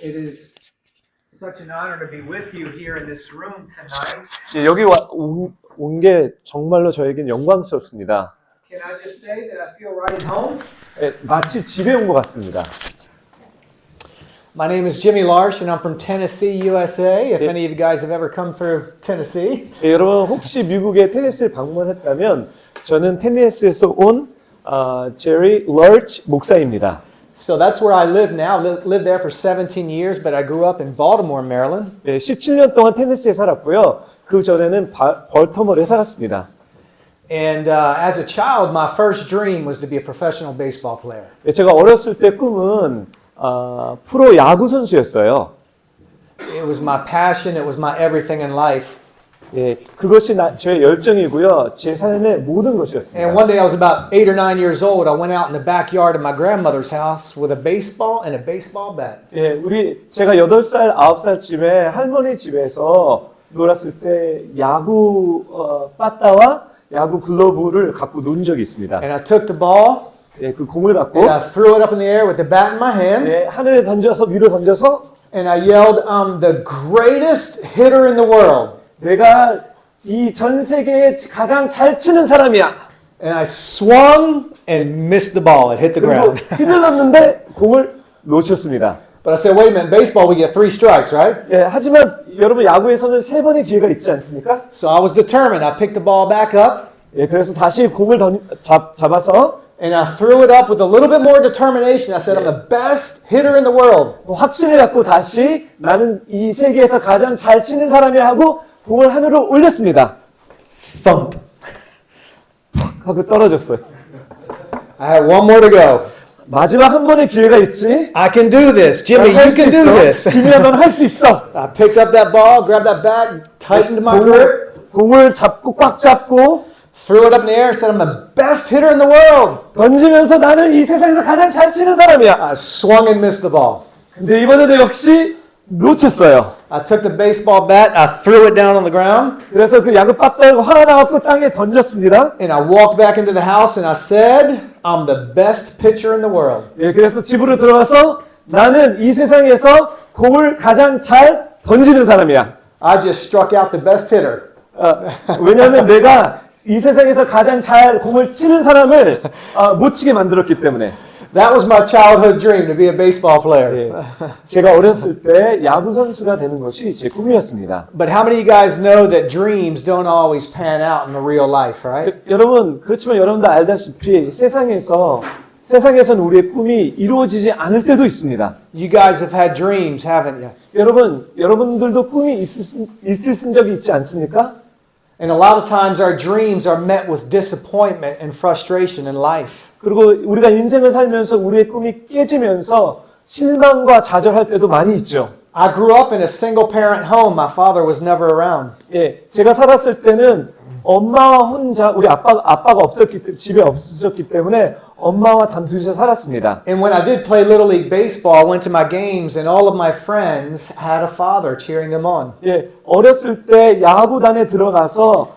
It is such an honor to be with you here in this room tonight. 예, 여기 온 게 정말로 저에겐 영광스럽습니다. Can I just say that I feel right at home? 예, 마치 집에 온 것 같습니다. My name is Jimmy Larsh and I'm from Tennessee, USA. If any of you guys have ever come through Tennessee. 예, 여러분 혹시 미국의 테네시를 방문했다면 저는 테네시에서 온 제리 러치 목사입니다. So that's where I live now. Lived there for 17 years, but I grew up in Baltimore, Maryland. 예, 17년 동안 테네시에 살았고요. 그 전에는 벌터머에 살았습니다. And as a child, my first dream was to be a professional baseball player. 예, 제가 어렸을 때 꿈은 프로 야구 선수였어요. It was my passion. It was my everything in life. 예, 그것이 저의 열정이고요. 제 삶의 모든 것이었습니다. And one day I was about 8 or 9 years old. I went out in the backyard of my grandmother's house with a baseball and a baseball bat. 예, 제가 8살, 9살쯤에 할머니 집에서 놀았을 때 야구 빠따와 야구 글러브를 갖고 논 적이 있습니다. And I took the ball 예, 그 공을 갖고 and I threw it up in the air with the bat in my hand. 예, 하늘에 던져서 위로 던져서 And I yelled, "I'm the greatest hitter in the world." 내가 이 전 세계에 가장 잘 치는 사람이야. And I swung and missed the ball. It hit the 그리고 ground. 휘둘렀는데 공을 놓쳤습니다. But I said, wait a minute, baseball we get 3 strikes, right? 예, 하지만 여러분 야구에서는 3번의 기회가 있지 않습니까? So I was determined. I picked the ball back up 예, 그래서 다시 공을 잡아서 and I threw it up with a little bit more determination. I said, I'm the best hitter in the world. 확신을 갖고 다시 나는 이 세계에서 가장 잘 치는 사람이야 하고 공을 하늘로 올렸습니다. Thump. 하고 떨어졌어요. I had one more to go. 마지막 한 번의 기회가 있지. I can do this. Jimmy, you can do this. 지미야, 넌 할 수 있어. I picked up that ball, grabbed that bat, tightened my grip, 공을 잡고 꽉 잡고 threw it up in the air, and said, I'm the best hitter in the world. 던지면서 나는 이 세상에서 가장 잘 치는 사람이야. I swung and missed the ball. 근데 이번에도 역시 놓쳤어요. I took the baseball bat, I threw it down on the ground, 그래서 그 야구 빠따를 화가 나갖고 땅에 던졌습니다. and I walked back into the house and I said, I'm the best pitcher in the world. 예, 그래서 집으로 들어가서 나는 이 세상에서 공을 가장 잘 던지는 사람이야. I just struck out the best hitter. 왜냐하면 내가 이 세상에서 가장 잘 공을 치는 사람을 못 치게 만들었기 때문에. That was my childhood dream, to be a baseball player. 예, 제가 어렸을 때 야구 선수가 되는 것이 제 꿈이었습니다. But how many of you guys know that dreams don't always pan out in the real life, right? 여러분, 그렇지만 여러분도 알다시피 세상에서는 우리의 꿈이 이루어지지 않을 때도 있습니다. You guys have had dreams, haven't you? 여러분들도 꿈이 있으신 적이 있지 않습니까? And a lot of times our dreams are met with disappointment and frustration in life. 그리고 우리가 인생을 살면서 우리의 꿈이 깨지면서 실망과 좌절할 때도 많이 있죠. I grew up in a single parent home. My father was never around. 예, 제가 살았을 때는 엄마와 혼자 우리 아빠가 집에 없으셨기 때문에 엄마와 단둘이서 살았습니다. And when I did play Little League Baseball, I went to my games and all of my friends had a father cheering them on. 예, 어렸을 때 야구단에 들어가서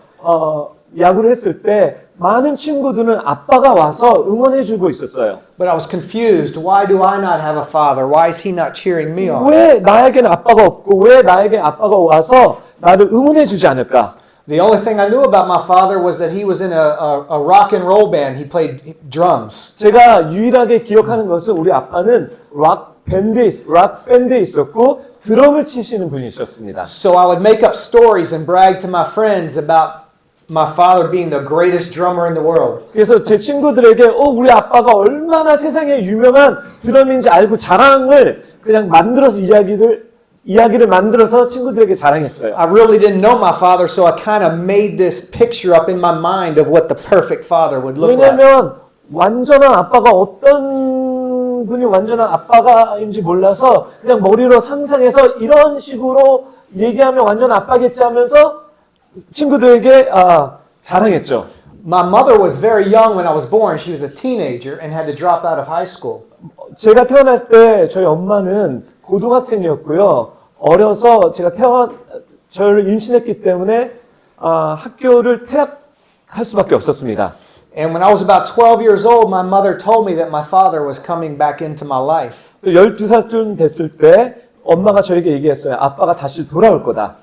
야구를 했을 때 많은 친구들은 아빠가 와서 응원해주고 있었어요. But I was confused. Why do I not have a father? Why is he not cheering me on? 왜 나에게는 아빠가 없고 왜 나에게 아빠가 와서 나를 응원해주지 않을까? The only thing I knew about my father was that he was in a rock and roll band. He played drums. 제가 유일하게 기억하는 것은 우리 아빠는 락 밴드에 있었고 드럼을 치시는 분이셨습니다. So I would make up stories and brag to my friends about my father being the greatest drummer in the world. 그래서 제 친구들에게 우리 아빠가 얼마나 세상에 유명한 드럼인지 알고 자랑을 그냥 만들어서 이야기를 만들어서 친구들에게 자랑했어요. I really didn't know my father, so I kind of made this picture up in my mind of what the perfect father would look like. 왜냐하면 완전한 아빠가 어떤 분이 완전한 아빠가인지 몰라서 그냥 머리로 상상해서 이런 식으로 얘기하면 완전 아빠겠지 하면서 친구들에게 자랑했죠. My mother was very young when I was born. She was a teenager and had to drop out of high school. 제가 태어났을 때 저희 엄마는 고등학생이었고요. 어려서 저를 임신했기 때문에 학교를 퇴학할 수밖에 없었습니다. And when I was about 12 years old, my mother told me that my father was coming back into my life. 12살쯤 됐을 때 엄마가 저에게 얘기했어요. 아빠가 다시 돌아올 거다.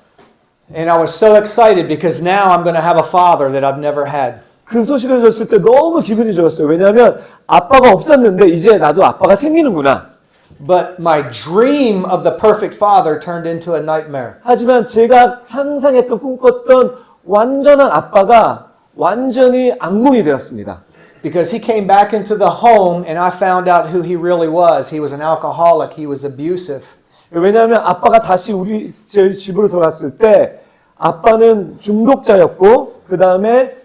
And I was so excited because now I'm going to have a father that I've never had. 그 소식을 들었을 때 너무 기분이 좋았어요. 왜냐하면 아빠가 없었는데 이제 나도 아빠가 생기는구나. But my dream of the perfect father turned into a nightmare. 하지만 제가 상상했던 꿈꿨던 완전한 아빠가 완전히 악몽이 되었습니다. Because he came back into the home and I found out who he really was. He was an alcoholic. He was abusive. 왜냐하면 아빠가 다시 우리 저희 집으로 돌아왔을 때 아빠는 중독자였고 그 다음에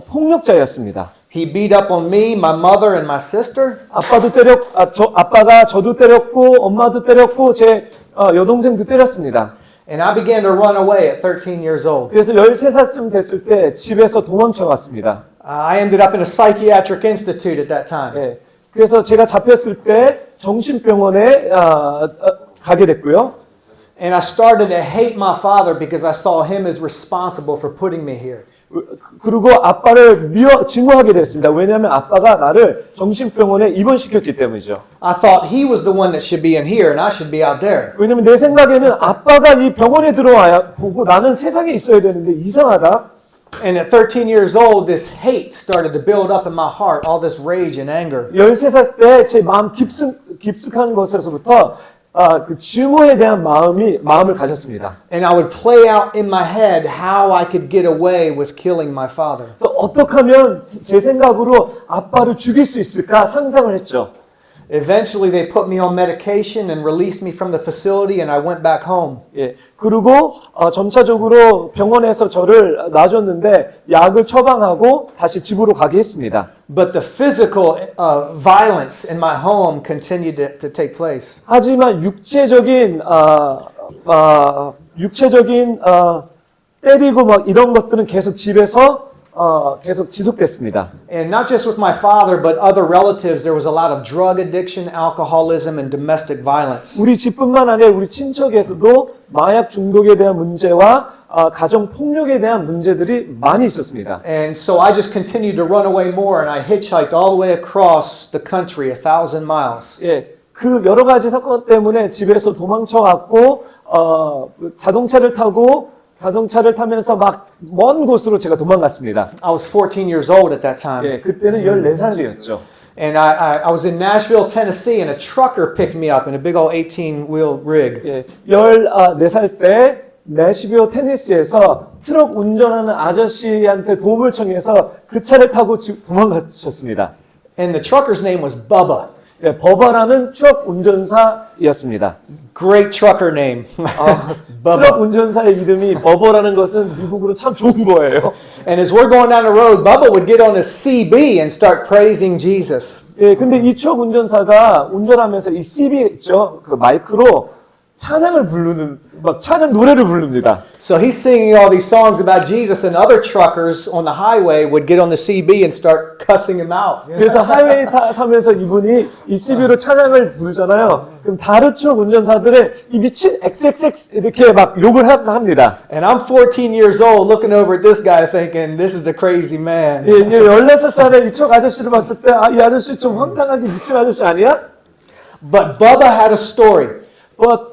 폭력자였습니다. He beat up on me, my mother, and my sister. 아빠가 저도 때렸고 엄마도 때렸고 제 여동생도 때렸습니다. And I began to run away at 13 years old. 그래서 13살쯤 됐을 때 집에서 도망쳐 갔습니다. I ended up in a psychiatric institute at that time. 예, 그래서 제가 잡혔을 때 정신병원에 가게 됐고요. And I started to hate my father because I saw him as responsible for putting me here. 그리고 아빠를 증오하게 됐습니다. 왜냐하면 아빠가 나를 정신병원에 입원시켰기 때문이죠. I thought he was the one that should be in here and I should be out there. 왜냐하면 내 생각에는 아빠가 이 병원에 들어와야 보고 나는 세상에 있어야 되는데 이상하다. And at 13 years old, this hate started to build up in my heart, all this rage and anger. 13살 때 제 마음 깊숙한 것에서부터 그 증오에 대한 마음을 가졌습니다. And I would play out in my head how I could get away with killing my father. 그래서 어떻게 하면 제 생각으로 아빠를 죽일 수 있을까 상상을 했죠. Eventually, they put me on medication and released me from the facility, and I went back home. 예, 그리고 점차적으로 병원에서 저를 놔줬는데 약을 처방하고 다시 집으로 가게 했습니다. But the physical violence in my home continued to take place. 하지만 육체적인 때리고 막 이런 것들은 계속 집에서 계속 지속됐습니다. And not just with my father, but other relatives, there was a lot of drug addiction, alcoholism, and domestic violence. 우리 집뿐만 아니라 우리 친척에서도 마약 중독에 대한 문제와 가정 폭력에 대한 문제들이 많이 있었습니다. And so I just continued to run away more, and I hitchhiked all the way across the country, 1,000 miles. 예, 그 여러 가지 사건 때문에 집에서 도망쳐 갖고 자동차를 타면서 막 먼 곳으로 제가 도망갔습니다. I was 14 years old at that time. 예, 그때는 14살이었죠. And I was in Nashville, Tennessee, and a trucker picked me up in a big old 18-wheel rig. 예, 14살 때 내시빌 테니스에서 트럭 운전하는 아저씨한테 도움을 청해서 그 차를 타고 도망가셨습니다. And the trucker's name was Bubba. 예, 버바라는 트럭 운전사였습니다. Great trucker name. 트럭 운전사의 이름이 버버라는 것은 미국으로 참 좋은 거예요. And as we're going down the road, Bubba would get on his CB and start praising Jesus. 예, 근데 이 트럭 운전사가 운전하면서 이 CB 있죠? 그 마이크로 찬양을 부르는, 막 찬양 노래를 부릅니다. So he's singing all these songs about Jesus, and other truckers on the highway would get on the CB and start cussing him out. 그래서 하이웨이 타면서 이분이 이 CB로 찬양을 부르잖아요. 그럼 다른 트럭 운전사들의 이 미친 XXX 이렇게 막 욕을 합니다. And I'm 14 years old looking over at this guy thinking, this is a crazy man. 예, 16살에 이 트럭 아저씨를 봤을 때, 이 아저씨 좀 황당하게 미친 아저씨 아니야? But Bubba had a story.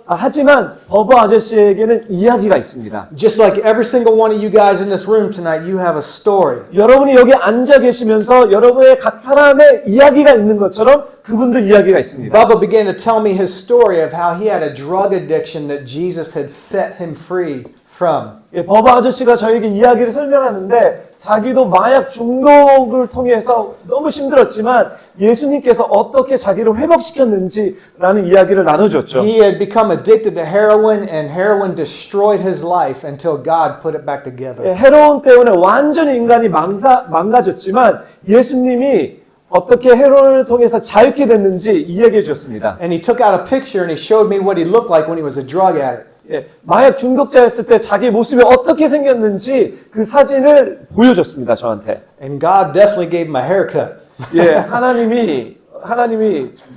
하지만 버버 아저씨에게는 이야기가 있습니다. Just like every single one of you guys in this room tonight, you have a story. 여러분이 여기 앉아 계시면서 여러분의 각 사람의 이야기가 있는 것처럼 그분도 이야기가 있습니다. Bubba began to tell me his story of how he had a drug addiction that Jesus had set him free from. 예, 버버 아저씨가 저에게 이야기를 설명하는데 자기도 마약 중독을 통해서 너무 힘들었지만 예수님께서 어떻게 자기를 회복시켰는지라는 이야기를 나눠줬죠. He had become addicted to heroin, and heroin destroyed his life until God put it back together. 예, 헤로인 때문에 완전히 인간이 망가졌지만 예수님이 어떻게 헤로인을 통해서 자유케 됐는지 이야기해 주셨습니다. And he took out a picture and he showed me what he looked like when he was a drug addict. 예, 마약 중독자였을 때 자기 모습이 어떻게 생겼는지 그 사진을 보여줬습니다, 저한테. And God definitely gave him a haircut. 예, 하나님이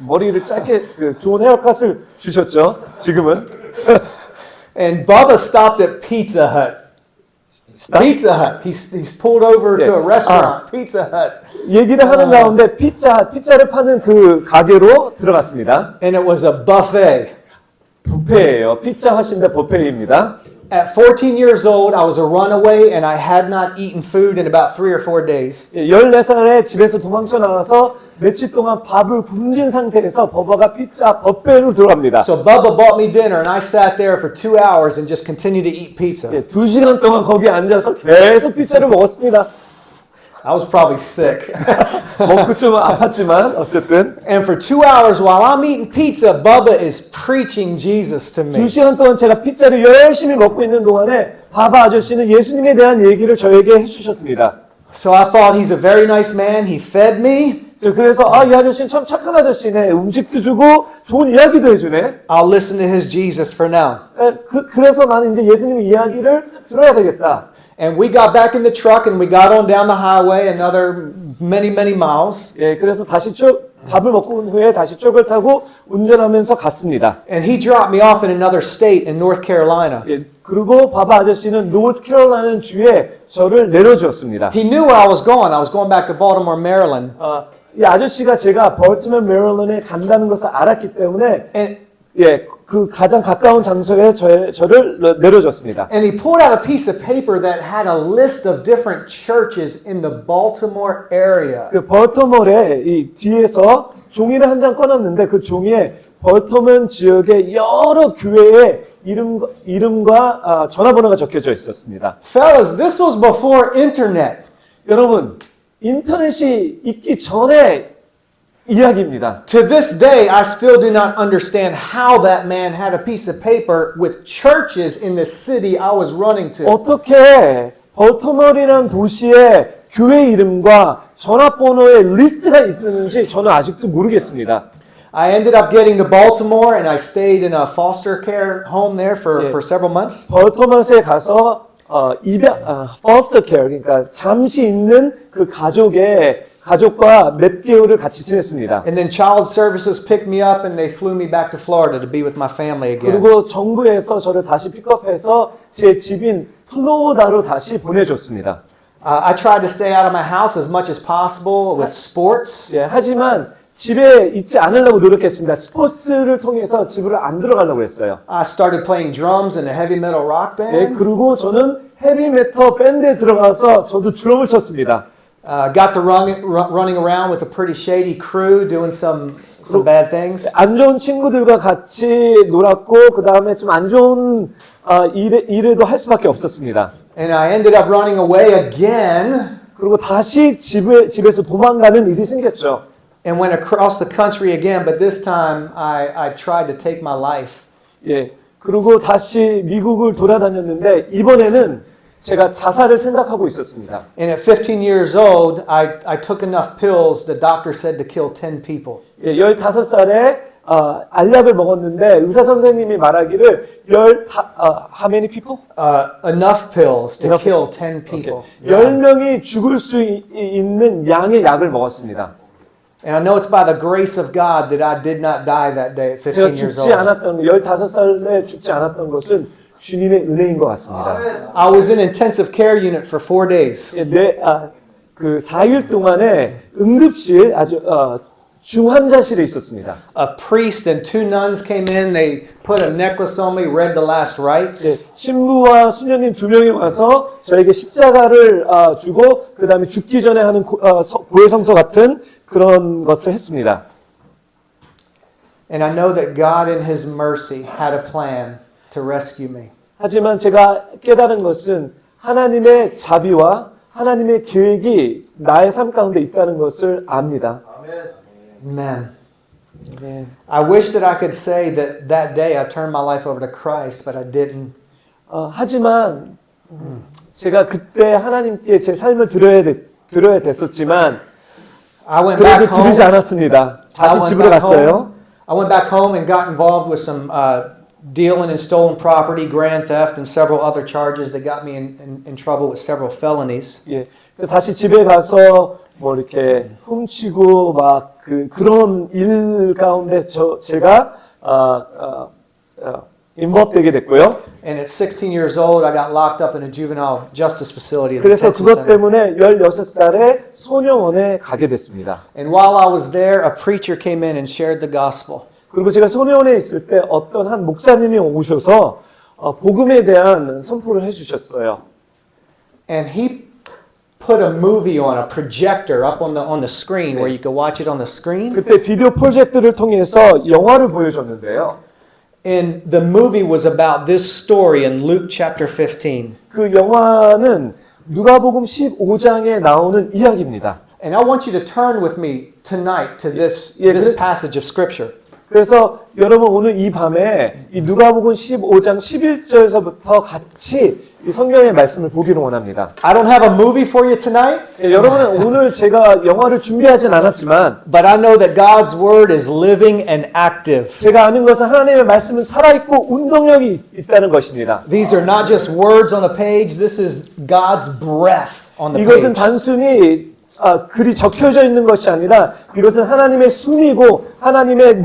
머리를 짧게 좋은 헤어컷을 주셨죠. 지금은. And Bubba stopped at Pizza Hut. Pizza Hut. He's pulled over to a restaurant, Pizza Hut. 얘기를 하는 가운데 피자를 파는 그 가게로 들어갔습니다. And it was a buffet. 뷔페예요. 피자 헛인데 뷔페입니다. At 14 years old, I was a runaway and I had not eaten food in about 3 or 4 days. 14살에 집에서 도망쳐 나와서 며칠 동안 밥을 굶긴 상태에서 버버가 피자 뷔페로 들어갑니다. So Bubba bought me dinner and I sat there for 2 hours and just continued to eat pizza. 2시간 동안 거기 앉아서 계속 피자를 먹었습니다. I was probably sick. 먹고 좀 아팠지만 어쨌든 And for 2 hours while I'm eating pizza, Bubba is preaching Jesus to me. 2시간 동안 제가 피자를 열심히 먹고 있는 동안에 바바 아저씨는 예수님에 대한 얘기를 저에게 해주셨습니다. So I thought he's a very nice man. He fed me. 그래서 이 아저씨는 참 착한 아저씨네. 음식도 주고 좋은 이야기도 해주네. I'll listen to his Jesus for now. 그래서 나는 이제 예수님 이야기를 들어야 되겠다. And we got back in the truck and we got on down the highway another many miles. 그래서 다시 밥을 먹고 온 후에 다시 쪽을 타고 운전하면서 갔습니다. And he dropped me off in another state in North Carolina. 그리고 바바 아저씨는 노스 캐롤라이나 주에 저를 내려주었습니다. He knew where I was going. I was going back to Baltimore, Maryland. 이 아저씨가 제가 벌티머 메릴랜드에 간다는 것을 알았기 때문에 그 가장 가까운 장소에 저를 내려줬습니다. And he pulled out a piece of paper that had a list of different churches in the Baltimore area. 그 벌터멀에 이 뒤에서 종이를 한 장 꺼냈는데 그 종이에 벌터먼 지역의 여러 교회의 이름과 전화번호가 적혀져 있었습니다. Fellas, this was before internet. 여러분, 인터넷이 있기 전에 이야기입니다. To this day, I still do not understand how that man had a piece of paper with churches in the city I was running to. 어떻게 벌터멀이라는 도시의 교회 이름과 전화번호의 리스트가 있는지 저는 아직도 모르겠습니다. I ended up getting to Baltimore and I stayed in a foster care home there for several months. 벌터멀에 가서 foster care, 그러니까 잠시 있는 그 가족과 몇 개월을 같이 지냈습니다. And then child services picked me up and they flew me back to Florida to be with my family again. 그리고 정부에서 저를 다시 픽업해서 제 집인 플로리다로 다시 보내줬습니다. I tried to stay out of my house as much as possible with sports. 하지만 집에 있지 않으려고 노력했습니다. 스포츠를 통해서 집으로 안 들어가려고 했어요. I started playing drums in a heavy metal rock band. 그리고 저는 헤비메탈 밴드에 들어가서 저도 드럼을 쳤습니다. Got to running around with a pretty shady crew doing some bad things. 안 좋은 친구들과 같이 놀았고 그 다음에 좀 안 좋은 일도 할 수밖에 없었습니다. And I ended up running away again. 그리고 다시 집에서 도망가는 일이 생겼죠. And went across the country again, but this time I tried to take my life. 그리고 다시 미국을 돌아다녔는데 이번에는 제가 자살을 생각하고 있었습니다. And at 15 years old, I took enough pills the doctor said to kill 10 people. 15살에 알약을 먹었는데 의사 선생님이 말하기를 how many people? Enough pills to kill 10 people. 10명이 죽을 수 있는 양의 약을 먹었습니다. And I know it's by the grace of God that I did not die that day at 15 제가 years 죽지 old. 않았던 15살에 죽지 않았던 것은 주님의 은혜인 것 같습니다. I was in intensive care unit for 4 days. 그 4일 동안에 응급실 아주 중환자실에 있었습니다. A priest and 2 nuns came in. They put a necklace on me, read the last rites. 신부와 수녀님 2명이 와서 저에게 십자가를 주고 그 다음에 죽기 전에 하는 고해성서 같은 그런 것을 했습니다. And I know that God in His mercy had a plan to rescue me. 하지만 제가 깨달은 것은 하나님의 자비와 하나님의 계획이 나의 삶 가운데 있다는 것을 압니다. Amen. I wish that I could say that that day I turned my life over to Christ, but I didn't. 하지만 제가 그때 하나님께 제 삶을 드려야 됐었지만 I went back 그래도 드리지 home. 않았습니다. 다시 집으로 갔어요. I went back home and got involved with some dealing in stolen property, grand theft, and several other charges that got me in trouble with several felonies. 다시 집에 가서 뭐 이렇게 훔치고 막 그런 일 가운데 제가 인volve되게 됐고요. And at 16 years old, I got locked up in a juvenile justice facility. 그래서 그것 때문에 16살에 소녀원에 가게 됐습니다. And while I was there, a preacher came in and shared the gospel. 그리고 제가 소년원에 있을 때 어떤 한 목사님이 오셔서 복음에 대한 선포를 해주셨어요. And he put a movie on a projector up on the screen where you could watch it on the screen. 그때 비디오 프로젝트를 통해서 영화를 보여줬는데요. And the movie was about this story in Luke chapter 15. 그 영화는 누가복음 15장에 나오는 이야기입니다. And I want you to turn with me tonight to this passage of scripture. 그래서 여러분 오늘 이 밤에 이 누가복음 15장 11절에서부터 같이 이 성경의 말씀을 보기를 원합니다. I don't have a movie for you tonight. 여러분은 오늘 제가 영화를 준비하진 않았지만 But I know that God's word is living and active. 제가 아는 것은 하나님의 말씀은 살아있고 운동력이 있다는 것입니다. These are not just words on a page. This is God's breath on the 이것은 page. 단순히 글이 적혀져 있는 것이 아니라 이것은 하나님의 숨이고 하나님의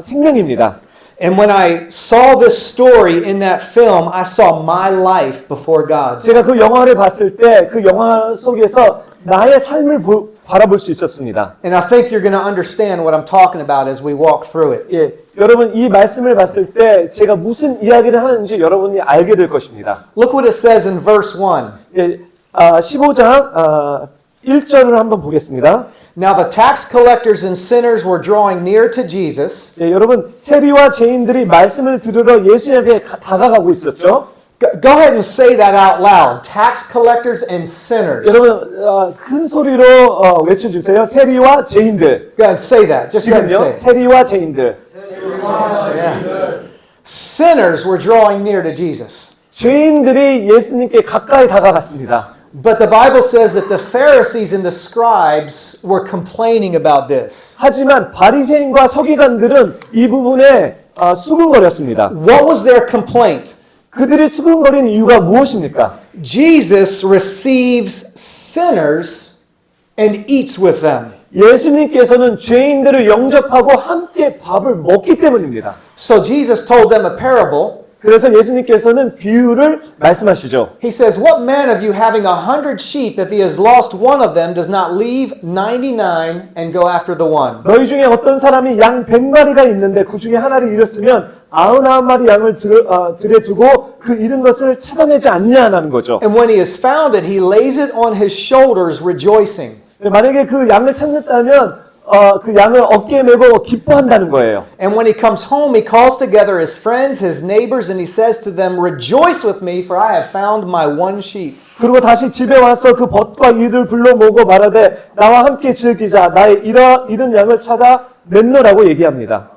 생명입니다. And when I saw this story in that film, I saw my life before God. 제가 그 영화를 봤을 때 그 영화 속에서 나의 삶을 바라볼 수 있었습니다. And I think you're going to understand what I'm talking about as we walk through it. 예, 여러분 이 말씀을 봤을 때 제가 무슨 이야기를 하는지 여러분이 알게 될 것입니다. Look what it says in verse 1. 예, 15장 1절을 한번 보겠습니다. Now the tax collectors and sinners were drawing near to Jesus. 예, 여러분 세리와 죄인들이 말씀을 들으러 예수님에게 다가가고 있었죠. Go ahead and say that out loud. Tax collectors and sinners. 여러분 큰 소리로 외쳐주세요. 세리와 죄인들. Go ahead and say that. Just go ahead and 지금요. say it. 세리와 죄인들. Sinners were drawing near to Jesus. 죄인들이 예수님께 가까이 다가갔습니다. But the Bible says that the Pharisees and the scribes were complaining about this. 하지만 바리새인과 서기관들은 이 부분에 수근거렸습니다. What was their complaint? 그들이 수근거리는 이유가 무엇입니까? Jesus receives sinners and eats with them. 예수님께서는 죄인들을 영접하고 함께 밥을 먹기 때문입니다. So Jesus told them a parable. 그래서 예수님께서는 비유를 말씀하시죠. He says, "What man of you having 100 sheep, if he has lost one of them, does not leave 99 and go after the one?" 너희 중에 어떤 사람이 양 100마리가 있는데 그 중에 하나를 잃었으면 99마리 양을 들여두고 그 잃은 것을 찾아내지 않냐는 거죠. And when he has found it, he lays it on his shoulders, rejoicing. 만약에 그 양을 찾는다면 그 양을 어깨에 메고 기뻐한다는 거예요. And when he comes home, he calls together his friends, his neighbors, and he says to them, "Rejoice with me, for I have found my one sheep." 그리고 다시 집에 와서 그 벗과 이를 불러 모으고 말하되 나와 함께 즐기자 나의 잃은 양을 찾아 냈노라고 얘기합니다.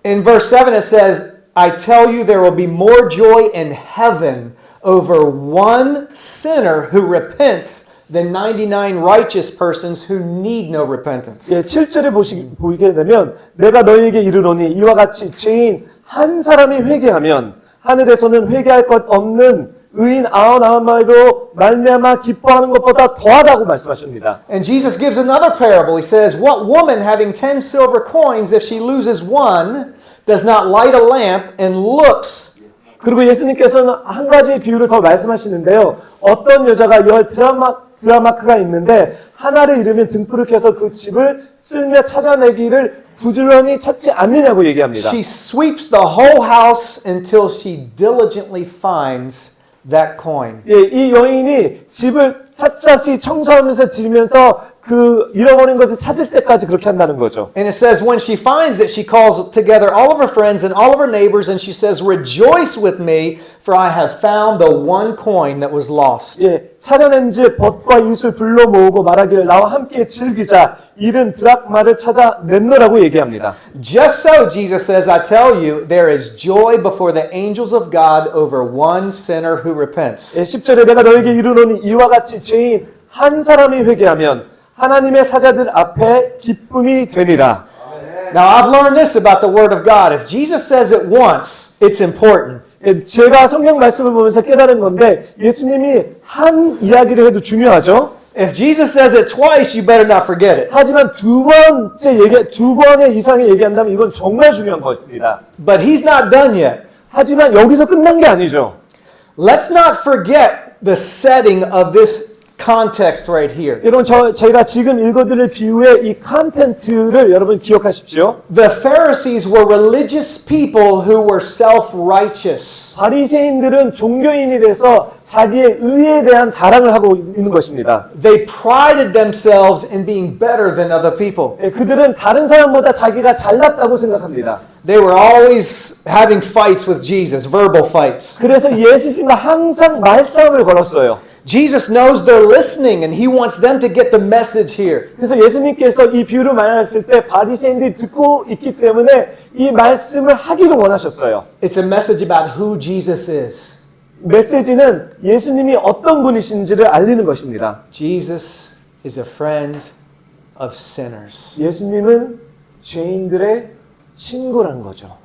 In verse 7 it says, "I tell you there will be more joy in heaven over one sinner who repents than 99 righteous persons who need no repentance." 예, 7절에 보이게 되면 내가 너희에게 이르노니 이와 같이 죄인 한 사람이 회개하면 하늘에서는 회개할 것 없는 의인 99마리로 말미암아 기뻐하는 것보다 더하다고 말씀하십니다. And Jesus gives another parable. He says, "What woman having 10 silver coins, if she loses one, does not light a lamp and looks?" 그리고 예수님께서는 한 가지 비유를 더 말씀하시는데요. 어떤 여자가 10 드라마크가 있는데 하나를 잃으면 등불을 켜서 그 집을 쓸며 찾아내기를 부지런히 찾지 않느냐고 얘기합니다. She sweeps the whole house until she diligently finds that coin. 예, 이 여인이 집을 샅샅이 청소하면서 지으면서 그 잃어버린 것을 찾을 때까지 그렇게 한다는 거죠. And it says when she finds it, she calls together all of her friends and all of her neighbors, and she says, "Rejoice with me, for I have found the one coin that was lost." 예, 찾아낸즉 벗과 이웃을 불러 모으고 말하기를 나와 함께 즐기자 잃은 드락마를 찾아 냈노라고 얘기합니다. Just so, Jesus says, I tell you, there is joy before the angels of God over one sinner who repents. 예, 10절에 내가 너에게 이르노니 이와 같이 죄인 한 사람이 회개하면 하나님의 사자들 앞에 기쁨이 되니라. Now, I've learned this about the Word of God. If Jesus says it once, it's important. 예, 제가 성경 말씀을 보면서 깨달은 건데 예수님이 한 이야기를 해도 중요하죠. If Jesus says it twice, you better not forget it. 하지만 두 번의 이상의 얘기한다면 이건 정말 중요한 것입니다. But He's not done yet. 하지만 여기서 끝난 게 아니죠. Let's not forget the setting of this context right here. 여러분 제가 지금 읽어드릴 비유의 이 컨텐츠를 여러분 기억하십시오. The Pharisees were religious people who were self-righteous. 바리새인들은 종교인이 돼서 자기의 의에 대한 자랑을 하고 있는 것입니다. They prided themselves in being better than other people. 그들은 다른 사람보다 자기가 잘났다고 생각합니다. They were always having fights with Jesus, verbal fights. 그래서 예수님과 항상 말싸움을 걸었어요. Jesus knows they're listening and he wants them to get the message here. 그래서 예수님께서 이 비유를 말했을 때 바리새인들이 듣고 있기 때문에 이 말씀을 하기를 원하셨어요. It's a message about who Jesus is. 메시지는 예수님이 어떤 분이신지를 알리는 것입니다. Jesus is a friend of sinners. 예수님은 죄인들의 친구라는 거죠.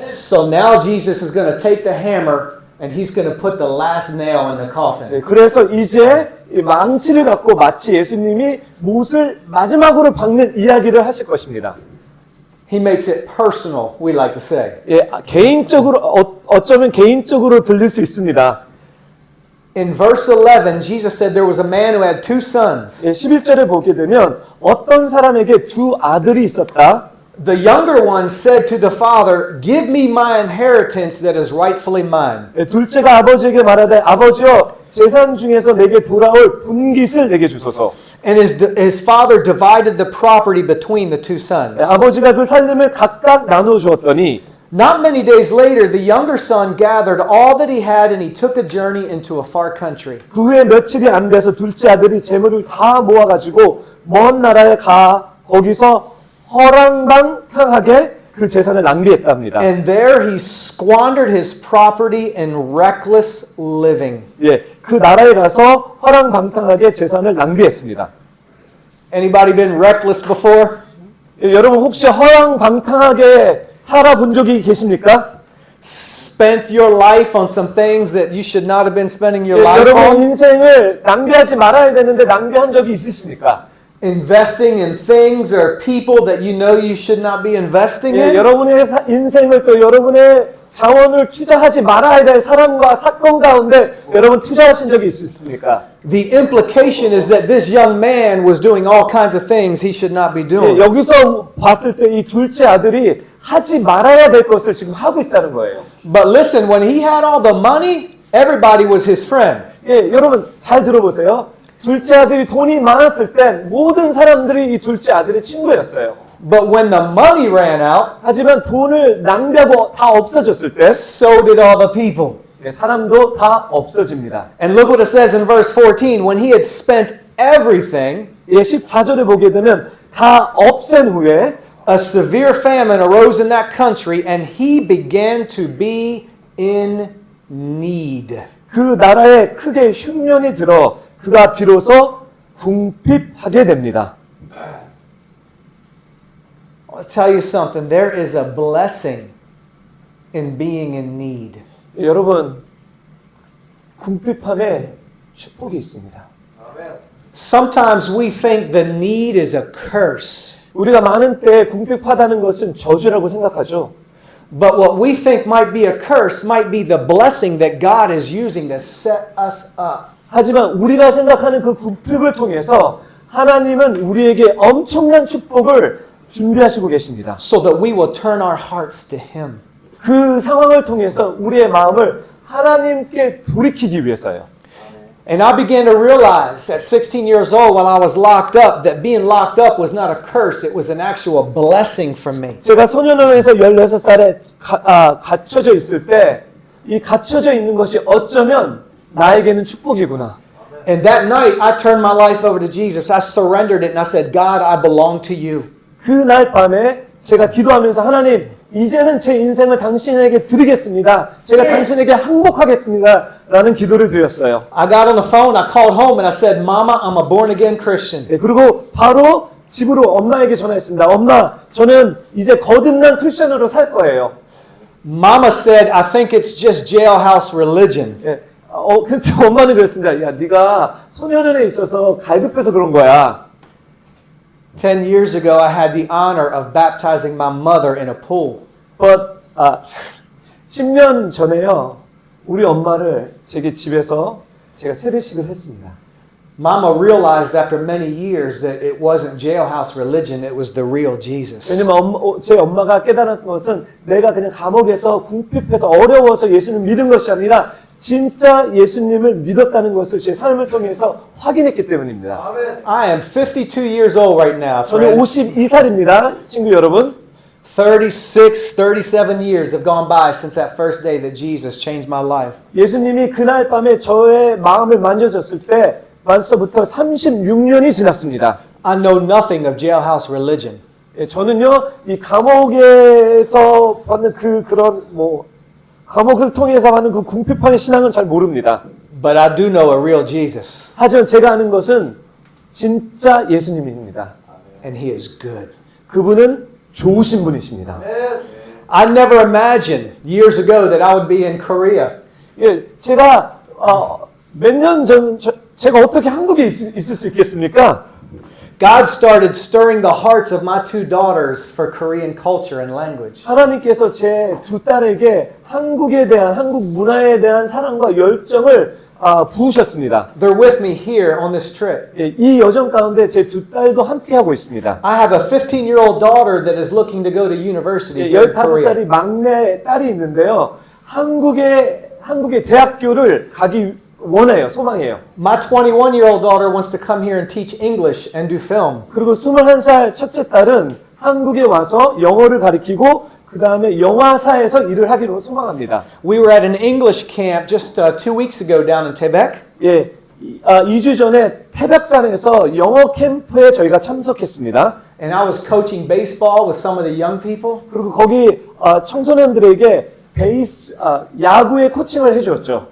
So now Jesus is going to take the hammer and he's going to put the last nail in the coffin. 그래서 이제 이 망치를 갖고 마치 예수님이 못을 마지막으로 박는 이야기를 하실 것입니다. He makes it personal, we like to say. 개인적으로 어쩌면 개인적으로 들릴 수 있습니다. In verse 11, Jesus said there was a man who had two sons. 11절에 보게 되면 어떤 사람에게 두 아들이 있었다. The younger one said to the father, "Give me my inheritance that is rightfully mine." 둘째가 아버지에게 말하되 아버지여 재산 중에서 내게 돌아올 분깃을 내게 주소서. And his father divided the property between the two sons. 아버지가 그 살림을 각각 나누어 주었더니 Not many days later, the younger son gathered all that he had and he took a journey into a far country. 그 후에 며칠이 안 돼서 둘째 아들이 재물을 다 모아가지고 먼 나라에 가 거기서 허랑방탕하게 그 재산을 낭비했답니다. And there he squandered his property in reckless living. 그 나라에 가서 허랑방탕하게 재산을 낭비했습니다. Anybody been reckless before? 여러분 혹시 허랑방탕하게 살아본 적이 계십니까? Spent your life on some things that you should not have been spending your life 여러분 on? 인생을 낭비하지 말아야 되는데 낭비한 적이 있으십니까? Investing in things or people that you know you should not be investing in? 여러분의 인생을 또 여러분의 자원을 투자하지 말아야 될 사람과 사건 가운데 여러분 투자하신 적이 있습니까? The implication is that this young man was doing all kinds of things he should not be doing. 여기서 봤을 때 이 둘째 아들이 하지 말아야 될 것을 지금 하고 있다는 거예요. But listen, when he had all the money, everybody was his friend. 여러분 잘 들어보세요. 둘째 아들이 돈이 많았을 땐 모든 사람들이 이 둘째 아들의 친구였어요. But when the money ran out, 하지만 돈을 낭비하고 다 없어졌을 때 so did all the people. 사람도 다 없어집니다. And look what it says in verse 14. When he had spent everything, 14절에 보게 되면 다 없앤 후에 a severe famine arose in that country and he began to be in need. 그 나라에 크게 흉년이 들어 그가 비로소 궁핍하게 됩니다. I'll tell you something. There is a blessing in being in need. 여러분, 궁핍함에 축복이 있습니다. Sometimes we think the need is a curse. 우리가 많은 때 궁핍하다는 것은 저주라고 생각하죠. But what we think might be a curse might be the blessing that God is using to set us up. 하지만 우리가 생각하는 그 궁핍을 통해서 하나님은 우리에게 엄청난 축복을 준비하시고 계십니다. So that we will turn our hearts to Him. 그 상황을 통해서 우리의 마음을 하나님께 돌이키기 위해서요. And I began to realize at 16 years old when I was locked up that being locked up was not a curse, it was an actual blessing for me. 제가 소년원에서 16살에 갇혀져 있을 때 이 갇혀져 있는 것이 어쩌면 나에게는 축복이구나. And that night I turned my life over to Jesus. I surrendered it and I said, God, I belong to you. 그날 밤에 제가 기도하면서 하나님, 이제는 제 인생을 당신에게 드리겠습니다. 제가 당신에게 항복하겠습니다. 라는 기도를 드렸어요. I got on the phone, I called home and I said, Mama, I'm a born again Christian. 그리고 바로 집으로 엄마에게 전화했습니다. 엄마, 저는 이제 거듭난 크리스천으로 살 거예요. Mama said, I think it's just jailhouse religion. 근데 엄마는 그랬습니다. 야, 네가 소년원에 있어서 갈급해서 그런 거야. 10 years ago, I had the honor of baptizing my mother in a pool. But 10년 전에요. 우리 엄마를 제게 집에서 제가 세례식을 했습니다. Mama realized after many years that it wasn't jailhouse religion, it was the real Jesus. 왜냐면 제 엄마가 깨달은 것은 내가 그냥 감옥에서 궁핍해서 어려워서 예수님을 믿은 것이 아니라 진짜 예수님을 믿었다는 것을 제 삶을 통해서 확인했기 때문입니다. I am 52 years old right now, 저는 friends. 52살입니다. 친구 여러분. 36, 37 years have gone by since that first day that Jesus changed my life. 예수님이 그날 밤에 저의 마음을 만져줬을 때 벌써부터 36년이 지났습니다. I know nothing of jailhouse religion. 예, 저는요, 이 감옥에서 받는 그런 감옥을 통해서 받는 그 궁핍한 신앙은 잘 모릅니다. But I do know a real Jesus, 하지만 제가 아는 것은 진짜 예수님입니다. and He is good. 그분은 좋으신 분이십니다. I never imagined years ago that I would be in Korea. 예, 제가 몇 년 전 제가 어떻게 한국에 있을 수 있겠습니까? God started stirring the hearts of my two daughters for Korean culture and language. 하나님께서 제 두 딸에게 한국에 대한 한국 문화에 대한 사랑과 열정을 부으셨습니다. They're with me here on this trip. 예, 이 여정 가운데 제 두 딸도 함께 하고 있습니다. I have a 15-year-old daughter that is looking to go to university 예, here in 15살이 Korea. 막내 딸이 있는데요. 한국의 대학교를 가기 원해요. 소망해요. My 21-year-old daughter wants to come here and teach English and do film. 그리고 21살 첫째 딸은 한국에 와서 영어를 가르치고 그 다음에 영화사에서 일을 하기로 소망합니다. We were at an English camp just 2 weeks ago down in Quebec. 예, 2주 전에 태백산에서 영어 캠프에 저희가 참석했습니다. And I was coaching baseball with some of the young people. 그리고 거기 청소년들에게 야구의 코칭을 해주었죠.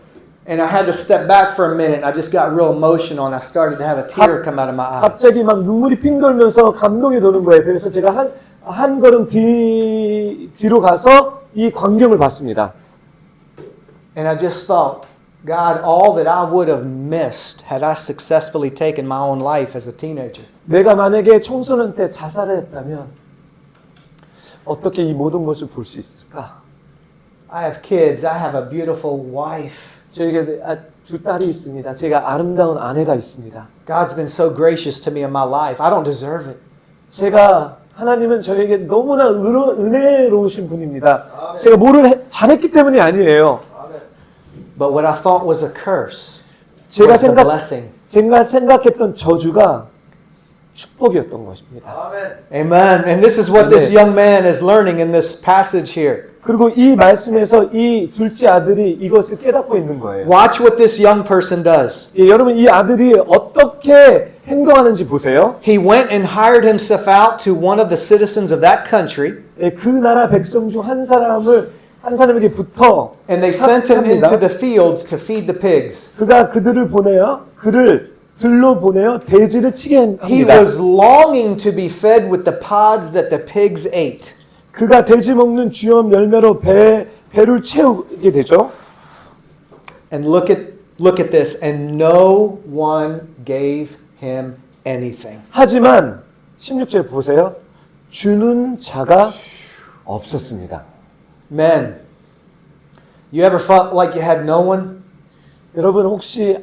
And I had to step back for a minute. I just got real emotional and I started to have a tear come out of my eye. 갑자기 막 눈물이 핑 돌면서 감동이 도는 거예요. 그래서 제가 한 걸음 뒤로 가서 이 광경을 봤습니다. And I just thought, God, all that I would have missed had I successfully taken my own life as a teenager. 내가 만약에 청소년 때 자살을 했다면 어떻게 이 모든 것을 볼 수 있을까? I have kids. I have a beautiful wife. 저에게 두 딸이 있습니다. 제가 아름다운 아내가 있습니다. God's been so gracious to me in my life. I don't deserve it. 하나님은 저에게 너무나 은혜로우신 분입니다. 제가 뭐를 잘했기 때문이 아니에요. But what I thought was a curse 제가 was the blessing. 생각했던 저주가 축복이었던 것입니다. Amen. And this is what this young man is learning in this passage here. 그리고 이 말씀에서 이 둘째 아들이 이것을 깨닫고 있는 거예요. Watch what this young person does. 예, 여러분 이 아들이 어떻게 행동하는지 보세요. He went and hired himself out to one of the citizens of that country. 예, 그 나라 백성 중 한 사람에게 붙어 And they sent him 삽니다. into the fields to feed the pigs. 그가 그를 들로 보내어 돼지를 치게 He 합니다. was longing to be fed with the pods that the pigs ate. 그가 돼지 먹는 주염 열매로 배를 채우게 되죠. And look at this. And no one gave him anything. 하지만 16절 보세요. 주는 자가 없었습니다. Men, you ever felt like you had no one? 여러분 혹시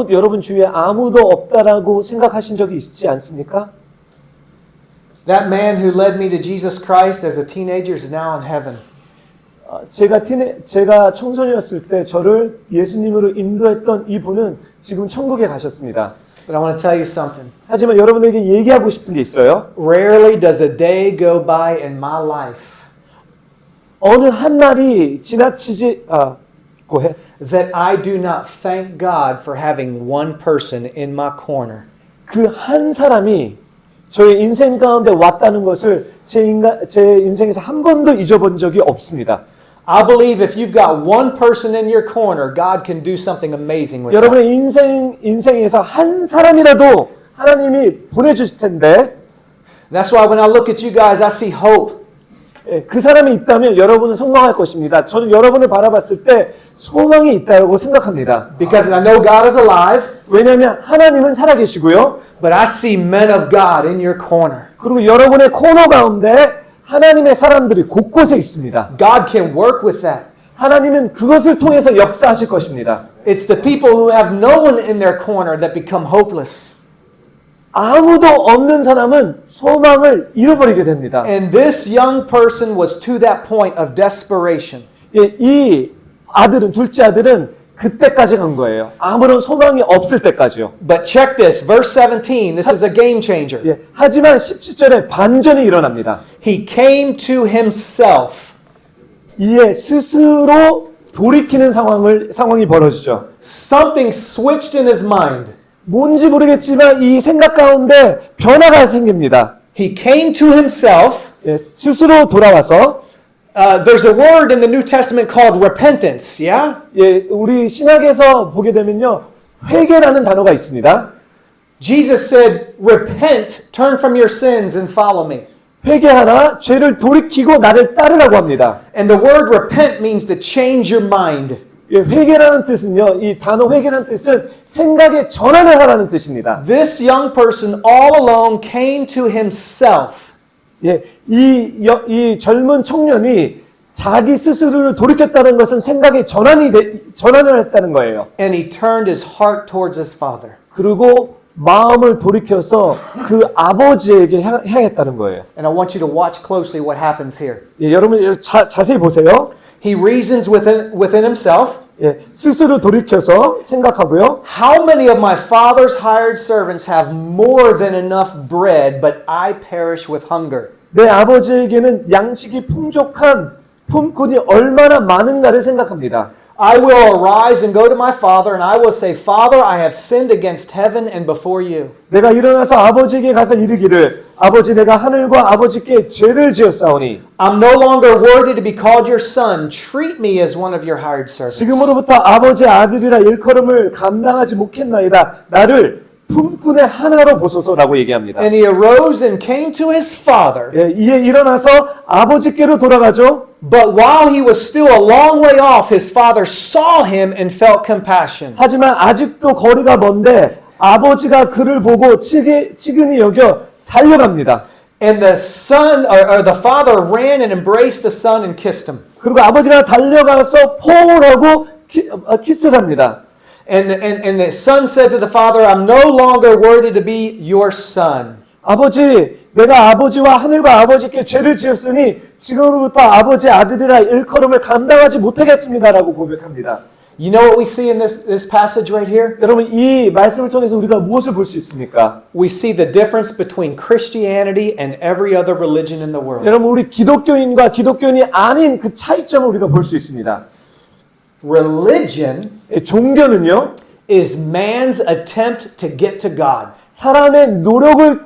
여러분 주위에 아무도 없다라고 생각하신 적이 있지 않습니까? That man who led me to Jesus Christ as a teenager is now in heaven. 제가 청소년이었을 때 저를 예수님으로 인도했던 이분은 지금 천국에 가셨습니다. But I want to tell you something. 하지만 여러분에게 얘기하고 싶은 게 있어요. Rarely does a day go by in my life 어느 한 날이 지나치지 go ahead. that I do not thank God for having one person in my corner. 그 한 사람이 저의 인생 가운데 왔다는 것을 제 인생에서 한 번도 잊어본 적이 없습니다. I believe if you've got one person in your corner, God can do something amazing with that. 여러분의 인생에서 한 사람이라도 하나님이 보내주실 텐데 That's why when I look at you guys, I see hope. 그 사람이 있다면 여러분은 성공할 것입니다. 저는 여러분을 바라봤을 때 소망이 있다고 생각합니다. Because I know God is alive, 왜냐하면 하나님은 살아계시고요. but I see men of God in your corner. 그리고 여러분의 코너 가운데 하나님의 사람들이 곳곳에 있습니다. God can work with that. 하나님은 그것을 통해서 역사하실 것입니다. It's the people who have no one in their corner that become hopeless. 아무도 없는 사람은 소망을 잃어버리게 됩니다. And this young person was to that point of desperation. 예, 이 아들은, 둘째 아들은 그때까지 간 거예요. 아무런 소망이 없을 때까지요. But check this, verse 17, this is a game changer. 예, 하지만 17절에 반전이 일어납니다. He came to himself. 이에 스스로 돌이키는 상황이 벌어지죠. Something switched in his mind. 뭔지 모르겠지만 이 생각 가운데 변화가 생깁니다. He came to himself. 예, 스스로 돌아와서 There's a word in the New Testament called repentance, yeah? 예, 우리 신학에서 보게 되면요. 회개라는 단어가 있습니다. Jesus said, repent, turn from your sins and follow me. 회개하라, 죄를 돌이키고 나를 따르라고 합니다. And the word repent means to change your mind. 예, 회개라는 뜻은요. 이 단어 회개라는 뜻은 생각의 전환을 하라는 뜻입니다. This young person all alone came to himself. 예, 이 젊은 청년이 자기 스스로를 돌이켰다는 것은 생각의 전환을 했다는 거예요. And he turned his heart towards his father. 그리고 마음을 돌이켜서 그 아버지에게 향했다는 거예요. And I want you to watch closely what happens here. 예, 여러분 자세히 보세요. He reasons within himself. 예, 스스로 돌이켜서 생각하고요. How many of my father's hired servants have more than enough bread, but I perish with hunger? 내 아버지에게는 양식이 풍족한 품꾼이 얼마나 많은가를 생각합니다. I will arise and go to my father, and I will say, Father, I have sinned against heaven and before you. 내가 일어나서 아버지에게 가서 이르기를 아버지 내가 하늘과 아버지께 죄를 지었사오니 I'm no longer worthy to be called your son. Treat me as one of your hired servants. 지금으로부터 아버지의 아들이라 일컬음을 감당하지 못겠나이다. 나를 품꾼의 하나로 보소서라고 얘기합니다. And he arose and came to his father. 예, 이에 일어나서 아버지께로 돌아가죠. But while he was still a long way off, his father saw him and felt compassion. 하지만 아직도 거리가 먼데 아버지가 그를 보고 치근히 여겨 달려갑니다. And the son, or the father ran and embraced the son and kissed him. 그리고 아버지가 달려가서 포옹을 하고 키스를 합니다. And the son said to the father, I'm no longer worthy to be your son. 아버지, 내가 아버지와 하늘과 아버지께 죄를 지었으니 지금으로부터 아버지의 아들이라 일컬음을 감당하지 못하겠습니다라고 고백합니다. You know what we see in this passage right here? 여러분 이 말씀을 통해서 우리가 무엇을 볼 수 있습니까? We see the difference between Christianity and every other religion in the world. 여러분 우리 기독교인과 기독교인이 아닌 그 차이점을 우리가 볼 수 있습니다. Religion 종교는요 is man's attempt to get to God. 사람의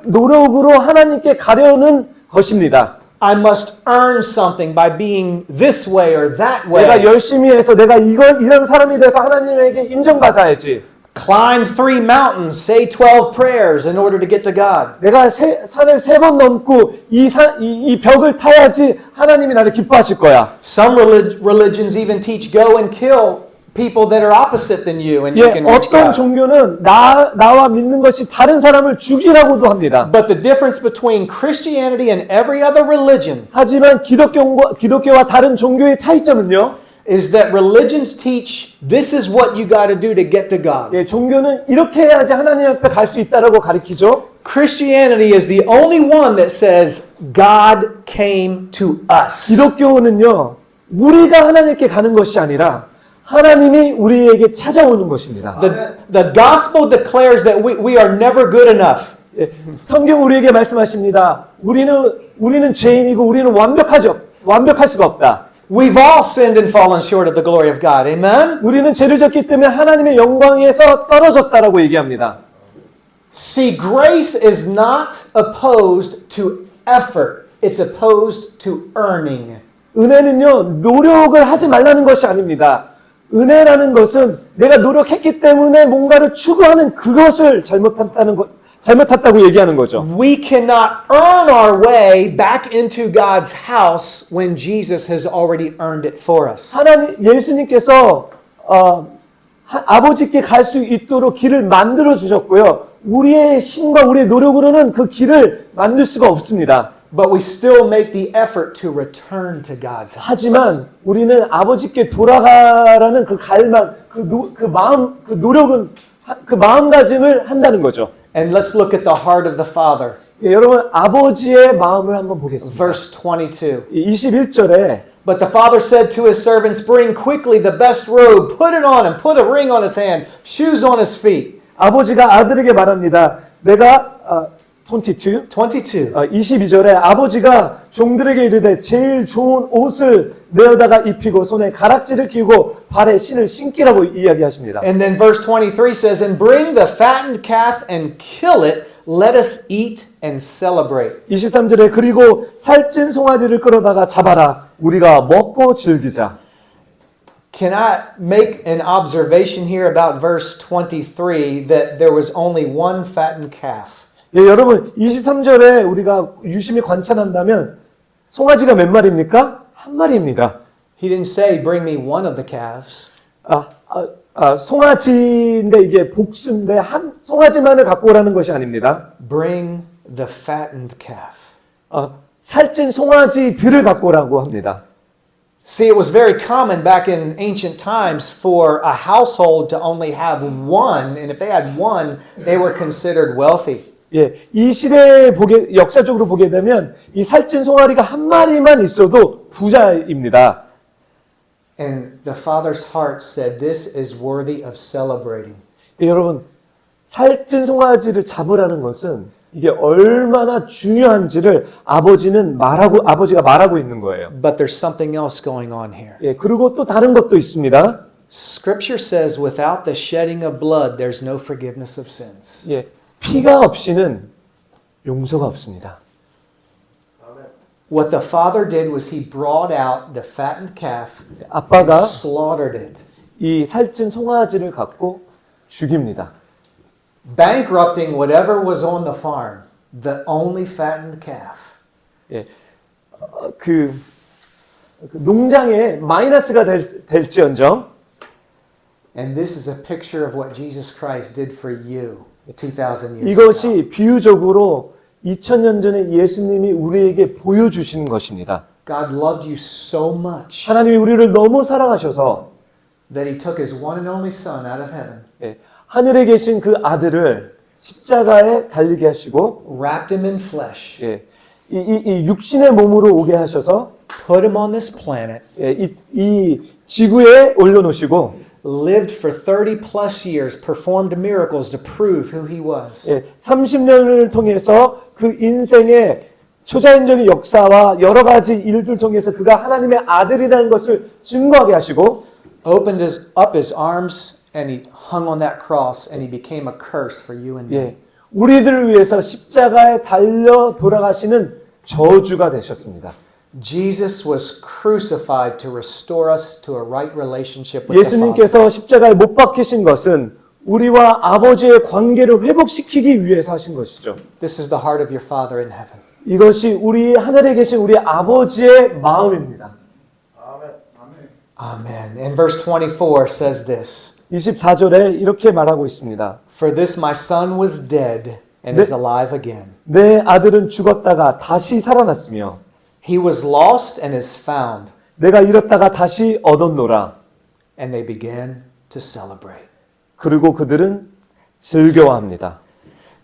노력으로 하나님께 가려는 것입니다. I must earn something by being this way or that way. 내가 열심히 해서 내가 이런 사람이 돼서 하나님에게 인정받아야지. Climb 3 mountains, say 12 prayers in order to get to God. 내가 산을 3번 넘고 이 벽을 타야지 하나님이 나를 기뻐하실 거야. Some religions even teach go and kill people that are opposite than you and you 예, can reach 어떤 God. 종교는 나와 믿는 것이 다른 사람을 죽이라고도 합니다. But the difference between Christianity and every other religion 하지만 기독교와 다른 종교의 차이점은요. is that religions teach this is what you got to do to get to God. 예, 종교는 이렇게 해야지 하나님 앞에 갈 수 있다라고 가르치죠. Christianity is the only one that says God came to us. 기독교는요. 우리가 하나님께 가는 것이 아니라 하나님이 우리에게 찾아오는 것입니다. The gospel declares that we are never good enough. 예, 성경 우리에게 말씀하십니다. 우리는 죄인이고 우리는 완벽할 수가 없다. We've all sinned and fallen short of the glory of God. Amen? 우리는 죄를 졌기 때문에 하나님의 영광에서 떨어졌다라고 얘기합니다. See, grace is not opposed to effort. It's opposed to earning. 은혜는요, 노력을 하지 말라는 것이 아닙니다. 은혜라는 것은 내가 노력했기 때문에 뭔가를 추구하는 그것을 잘못했다고 얘기하는 거죠. We cannot earn our way back into God's house when Jesus has already earned it for us. 예수님께서 아버지께 갈 수 있도록 길을 만들어 주셨고요. 우리의 힘과 우리의 노력으로는 그 길을 만들 수가 없습니다. But we still make the effort to return to God's house. 하지만 우리는 아버지께 돌아가라는 그 갈망, 그 마음, 그 노력은, 그 마음가짐을 한다는 거죠. And let's look at the heart of the Father. 예, 여러분, 아버지의 마음을 한번 보겠습니다. Verse 22. 21절에 But the father said to his servants, Bring quickly the best robe, put it on him, put a ring on his hand, shoes on his feet. 아버지가 아들에게 말합니다. 내가 22, 22절에 아버지가 종들에게 이르되 제일 좋은 옷을 내어다가 입히고 손에 가락지를 끼고 발에 신을 신기라고 이야기하십니다. And then verse 23 says, And bring the fattened calf and kill it, let us eat and celebrate. 23절에 그리고 살찐 송아지를 끌어다가 잡아라. 우리가 먹고 즐기자. Can I make an observation here about verse 23 that there was only one fattened calf? 예, 여러분 23절에 우리가 유심히 관찰한다면 송아지가 몇 마리입니까? 한 마리입니다. He didn't say, Bring me one of the calves. 송아지인데 이게 복수인데 한 송아지만을 갖고 오라는 것이 아닙니다. Bring the fattened calf. 살찐 송아지들을 갖고 오라고 합니다. See, it was very common back in ancient times for a household to only have one, and if they had one, they were considered wealthy. 예, 이 시대에 역사적으로 보게 되면 이 살찐 송아리가 한 마리만 있어도 부자입니다. And the father's heart said, This is worthy of celebrating. 예, 여러분, 살찐 송아지를 잡으라는 것은 이게 얼마나 중요한지를 아버지가 말하고 있는 거예요. But there's something else going on here. 예, 그리고 또 다른 것도 있습니다. Scripture says, Without the shedding of blood, there's no forgiveness of sins. 예, 피가 없이는 용서가 없습니다. What the father did was he brought out the fattened calf and 아빠가 slaughtered it. 이 살찐 송아지를 갖고 죽입니다. Bankrupting whatever was on the farm, the only fattened calf. 예, 그 농장에 마이너스가 될지언정. And this is a picture of what Jesus Christ did for you 2,000 years ago. 이것이 비유적으로 2000년 전에 예수님이 우리에게 보여주신 것입니다. God loved you so much 하나님이 우리를 너무 사랑하셔서 that He took His one and only Son out of heaven, 예, 하늘에 계신 그 아들을 십자가에 달리게 하시고 wrapped Him in flesh, 예, 이 육신의 몸으로 오게 하셔서 put Him on this planet, 예, 이 지구에 올려놓으시고 lived for 30 plus years, performed miracles to prove who He was. 예, 30년을 통해서 그 인생의 초자연적인 역사와 여러 가지 일들 통해서 그가 하나님의 아들이라는 것을 증거하게 하시고 Opened up His arms and He hung on that cross and He became a curse for you and me. 예, 우리들을 위해서 십자가에 달려 돌아가시는 저주가 되셨습니다. Jesus was crucified to restore us to a right relationship with the Father. 예수님께서 십자가에 못 박히신 것은 우리와 아버지의 관계를 회복시키기 위해서 하신 것이죠. This is the heart of your Father in heaven. 이것이 우리 하늘에 계신 우리 아버지의 마음입니다. Amen. And verse 24 says this. 24절에 이렇게 말하고 있습니다. For this my son was dead and is alive again. 내 아들은 죽었다가 다시 살아났으며 He was lost and is found. 내가 잃었다가 다시 얻었노라. And they began to celebrate. 그리고 그들은 즐거워합니다.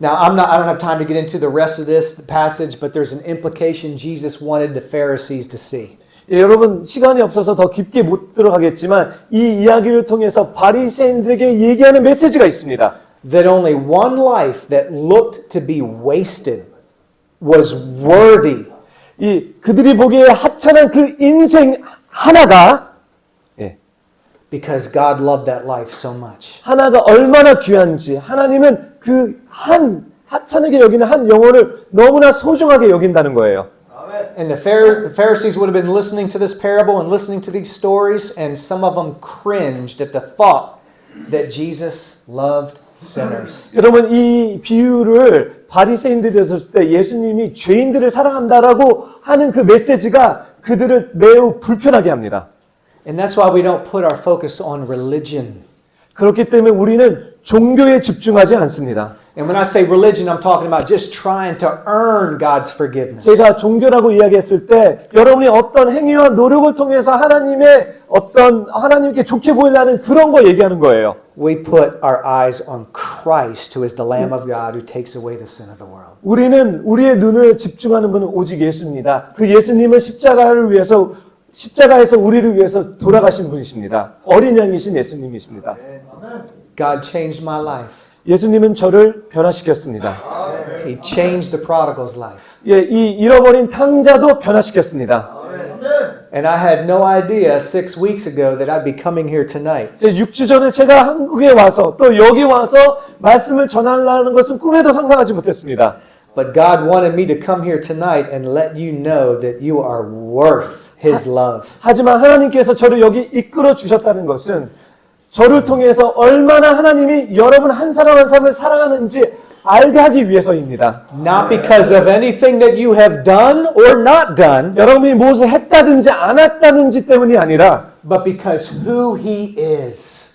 Now, I don't have time to get into the rest of this passage, but there's an implication Jesus wanted the Pharisees to see. 예, 여러분 시간이 없어서 더 깊게 못 들어가겠지만 이 이야기를 통해서 바리새인들에게 얘기하는 메시지가 있습니다. That only one life that looked to be wasted was worthy. 이 그들이 보기에 하찮은 그 인생 하나가 Because God loved that life so much. 하나가 얼마나 귀한지 하나님은 그 한 하찮게 여기는 한 영혼을 너무나 소중하게 여긴다는 거예요. And the Pharisees would have been listening to this parable and listening to these stories, and some of them cringed at the thought that Jesus loved sinners. 여러분 이 비유를 바리새인들이 들었을 때 예수님이 죄인들을 사랑한다라고 하는 그 메시지가 그들을 매우 불편하게 합니다. And that's why we don't put our focus on religion. 그렇기 때문에 우리는 종교에 집중하지 않습니다. And when I say religion, I'm talking about just trying to earn God's forgiveness. 제가 종교라고 이야기했을 때 여러분이 어떤 행위와 노력을 통해서 하나님께 좋게 보이려는 그런 거 얘기하는 거예요. We put our eyes on Christ, who is the Lamb of God who takes away the sin of the world. 우리는 우리의 눈을 집중하는 분은 오직 예수입니다. 그 예수님은 십자가에서 우리를 위해서 돌아가신 분이십니다. 어린 양이신 예수님이십니다. God changed my life. 예수님은 저를 변화시켰습니다. He changed the prodigal's life. 예, 이 잃어버린 탕자도 변화시켰습니다. And I had no idea 6 weeks ago that I'd be coming here tonight. 6주 전에 제가 한국에 와서 또 여기 와서 말씀을 전하려는 것은 꿈에도 상상하지 못했습니다. But God wanted me to come here tonight and let you know that you are worth His love. 하지만 하나님께서 저를 여기 이끌어 주셨다는 것은 저를 통해서 얼마나 하나님이 여러분 한 사람 한 사람을 사랑하는지 알게 하기 위해서입니다. Not because of anything that you have done or not done, 여러분이 무엇을 했다든지 안 했다든지 때문이 아니라 but because who He is.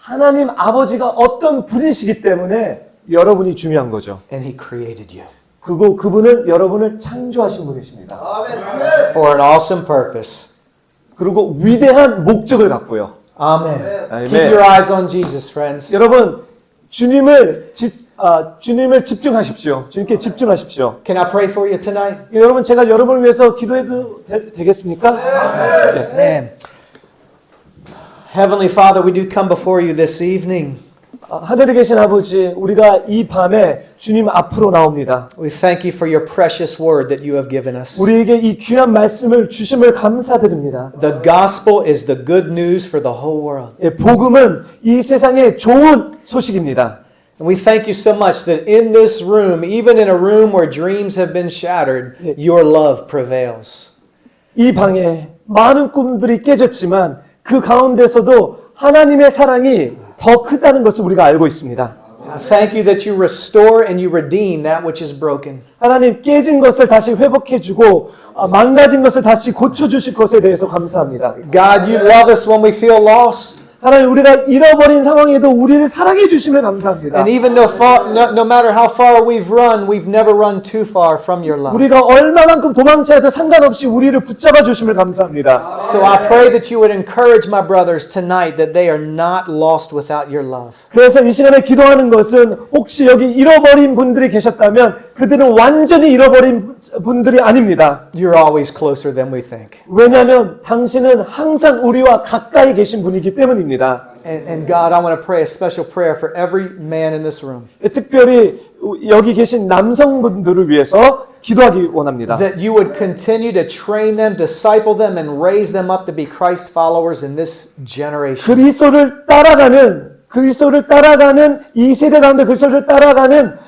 하나님 아버지가 어떤 분이시기 때문에 여러분이 중요한 거죠. And He created you. 그분은 여러분을 창조하신 분이십니다. For an awesome purpose. 그리고 위대한 목적을 갖고요. Amen. Amen. Keep your eyes on Jesus, friends. 여러분 주님을 집중하십시오. 주님께 집중하십시오. Can I pray for you tonight? 여러분 제가 여러분을 위해서 기도해도 되겠습니까? Yes. Amen. Heavenly Father, we do come before you this evening. 하늘에 계신 아버지, 우리가 이 밤에 주님 앞으로 나옵니다. We thank you for your precious word that you have given us. 우리에게 이 귀한 말씀을 주심을 감사드립니다. The gospel is the good news for the whole world. 복음은 이 세상의 좋은 소식입니다. And we thank you so much that in this room, even in a room where dreams have been shattered, your love prevails. 이 방에 많은 꿈들이 깨졌지만 그 가운데서도 하나님의 사랑이 더 크다는 것을 우리가 알고 있습니다. Thank you that you restore and you redeem that which is broken. 하나님 깨진 것을 다시 회복해주고 망가진 것을 다시 고쳐주실 것에 대해서 감사합니다. God, you love us when we feel lost. 하나님 우리가 잃어버린 상황에도 우리를 사랑해 주심을 감사합니다. And even no matter how far we've run, we've never run too far from your love. 우리가 얼마만큼 도망쳐도 상관없이 우리를 붙잡아 주심을 감사합니다. So I pray that you would encourage my brothers tonight that they are not lost without your love. 그래서 이 시간에 기도하는 것은 혹시 여기 잃어버린 분들이 계셨다면 그들은 완전히 잃어버린 분들이 아닙니다. You're always closer than we think. 왜냐하면 당신은 항상 우리와 가까이 계신 분이기 때문입니다. And God, I want to pray a special prayer for every man in this room. 특별히 여기 계신 남성분들을 위해서 기도하기 원합니다. That you would continue to train them, disciple them, and raise them up to be Christ followers in this generation. 그리스도를 따라가는 이 세대 가운데 그리스도를 따라가는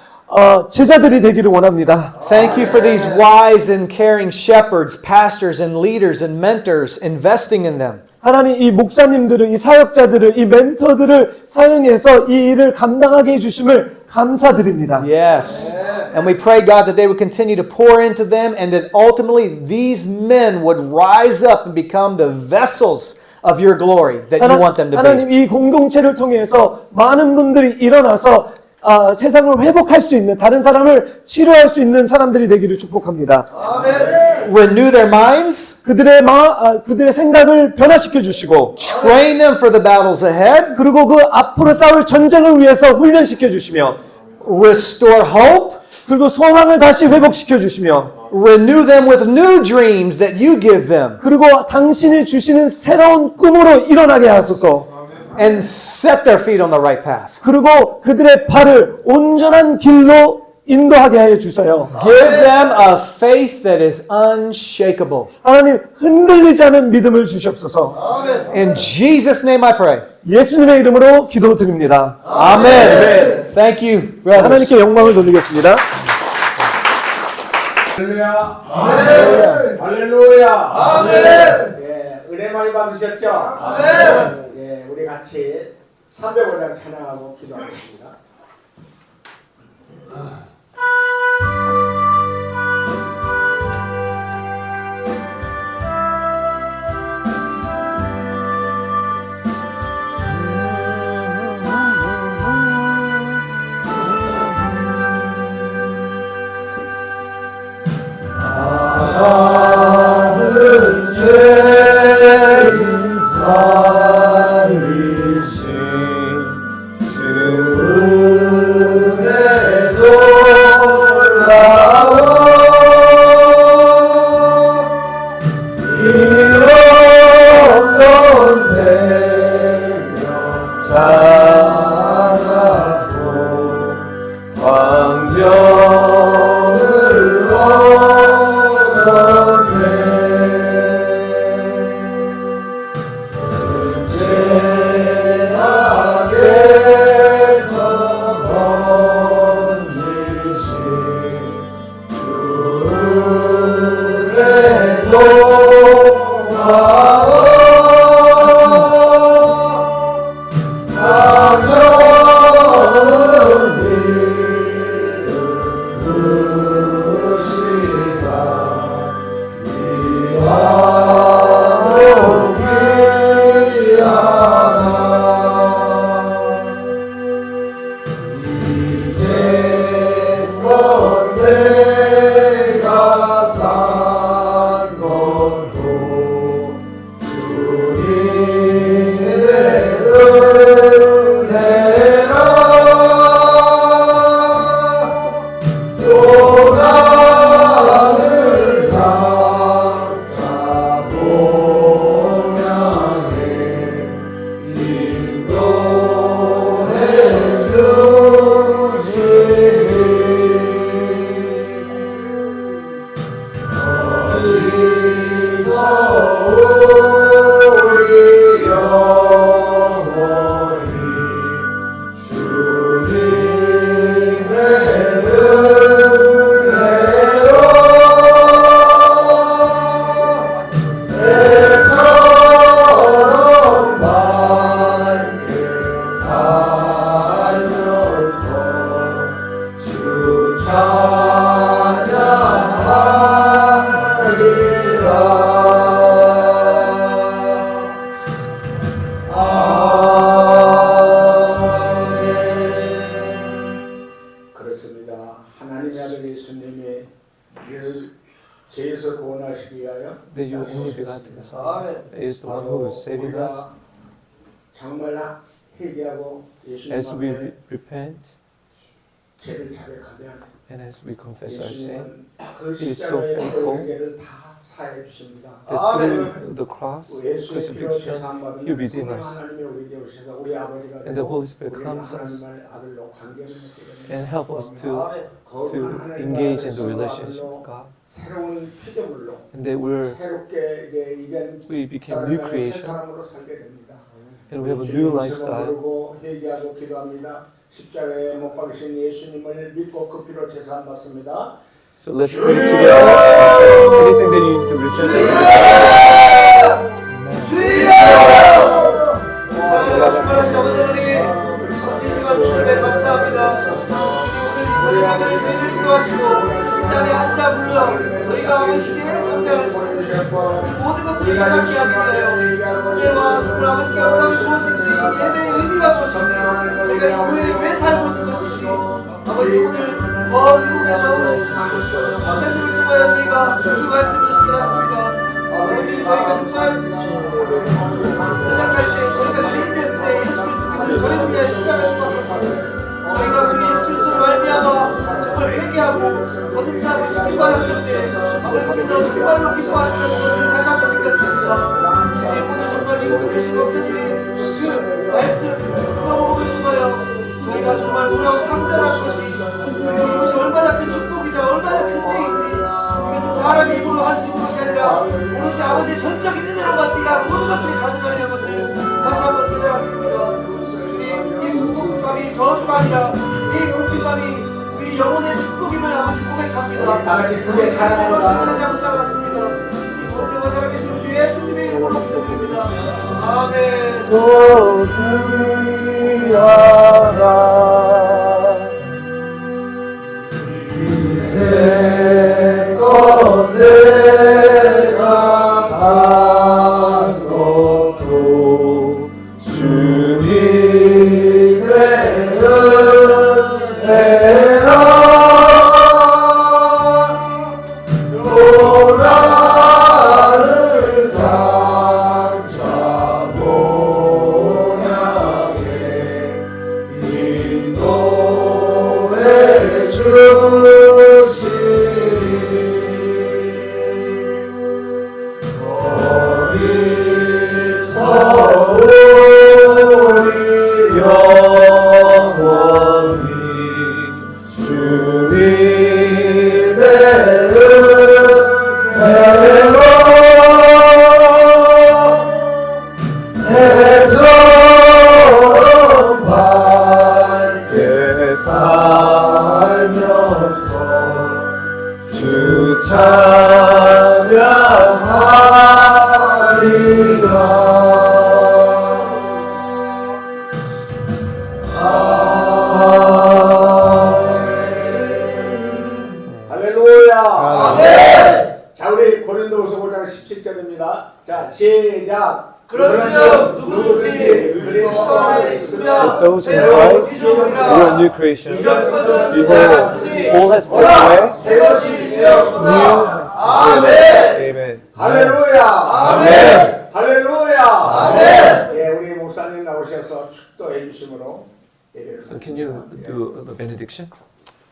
제자들이 되기를 원합니다. Thank you for these wise and caring shepherds, pastors and leaders and mentors investing in them. 하나님 이 목사님들을 이 사역자들을 이 멘토들을 사용해서 이 일을 감당하게 해주심을 감사드립니다. Yes. And we pray, God, that they would continue to pour into them and that ultimately these men would rise up and become the vessels of your glory that you want them to be. 하나님 이 공동체를 통해서 많은 분들이 일어나서 세상을 회복할 수 있는 다른 사람을 치료할 수 있는 사람들이 되기를 축복합니다. Renew their minds. 그들의 생각을 변화시켜 주시고 Train them for the battles ahead. 그리고 그 앞으로 싸울 전쟁을 위해서 훈련시켜 주시며 Restore hope. 그리고 소망을 다시 회복시켜 주시며 Renew them with new dreams that you give them. 그리고 당신이 주시는 새로운 꿈으로 일어나게 하소서. And set their feet on the right path. 그리고 그들의 발을 온전한 길로 인도하게 하여 주세요. Give them a faith that is unshakable. 하나님 흔들리지 않은 믿음을 주시옵소서. In Jesus' name I pray. 예수님의 이름으로 기도드립니다. Amen. Thank you, brothers. 하나님께 영광을 돌리겠습니다. 할렐루야. 아멘. 할렐루야. 아멘. 예, 은혜 많이 받으셨죠? 아멘. 예, 우리 같이 300원을 찬양하고 기도하겠습니다. 위하여 that your only begotten Son is the one who is saving us. 우리가 정말 회개하고 As we 예수님 앞에 repent 죄를 자백하면 and as we confess our sin, 예수님은 그 He is so 십자가의 faithful 죄를 다 사해 주십니다. that through the cross, 예수의 피로 crucifixion, 제사함받은 He redeemed 성령 us. 하나님이 우리에게 오셔서 우리 아버지가 And the 되고 Holy Spirit 우리는 comes us 하나님의 아들로 관계를 맺게 됩니다. and help us to 거룩한 하나님과 engage in the 아들 relationship 성도 with God. 새로운 피조물로 And that 새롭게 이제 we became new 새 creation 사람으로 살게 됩니다. and we have a new lifestyle. 부르고 회개하고 기도합니다. 십자가에 못 박으신 예수님을 믿고 그 피로 제사함 받습니다. So let's pray together. Anything that you need to repent 사랑하는 아버지 하나님, 선생님과 주님에 감사합니다. 오늘 이 저녁에 저희를 인도하시고 이 땅에 앉아 불러 저희가 아버지께 상대할 수 있습니다. 모든 것들을 깨닫게 하기 위하여 은혜와 정말 아버지께 영광이 무엇인지 예배의 의미가 무엇인지 저희가 이 교회에 왜 살고 있는 것인지 아버지 오늘 미국에서 오신 선생님을 통하여 저희가 그 말씀을 깨닫습니다. 아버지 저희가 정말 연약할 때 저희가 죄인 됐을 때 예수 그리스도께서 저희를 위하여 십자가를 지셨고 저희가 그 예수 그리스도를 말미암아 정말 회개하고 거듭나고 시킴 받았을 때 아버지께서 정말로 기뻐하신다는 것을 다시 한번 느꼈습니다. 주님 오늘 정말 미국에서 오신 목사님의 그 말씀 누가복음을 통하여 저희가 정말 돌아온 탕자라는 것이 이것이 얼마나 큰 축복이자 얼마나 큰 때인지 이것은 사람의 힘으로 할 수 있는 것이 아니라 오로지 아버지의 전적인 은혜로만 저희가 모든 것들이 가능하다는 것을 다시 한번 깨달았습니다. 주님 이 궁핍함이 저주가 아니라 이 궁핍함이 우리 영혼의 축복임을 아버지 고백합니다. 다같이 크게 사랑으로 사랑합니다. 신뢰하지 않고 살았습니다. 이 모든 살아계신 주 예수님의 이름으로 기도드립니다. 아멘. 또 귀하라 이제 것에가 산 것도 주님의 은혜라 또 나를 장차 모양에 인도해 주시리 거기서 우리 영원히 주님의 은혜로 해처럼 밝게 살면서 주 찬양하리라. 할렐루야. 아멘. 자, 우리 고린도후서 5장 17절입니다. 자, 시작. 그런즉 누구든지 그리스도 안에 있으면 Those in 새로운 Christ, we are a 피조물이라. new creation. 이전 것은 Behold, 지나갔으니 all has passed 보라 away. 새 것이 되었구나. 아멘. Amen. 할렐루야. 아멘. 할렐루야. 아멘. 예, 우리 목사님 나오셔서 축도해 주심으로 예배를 So can you do the benediction?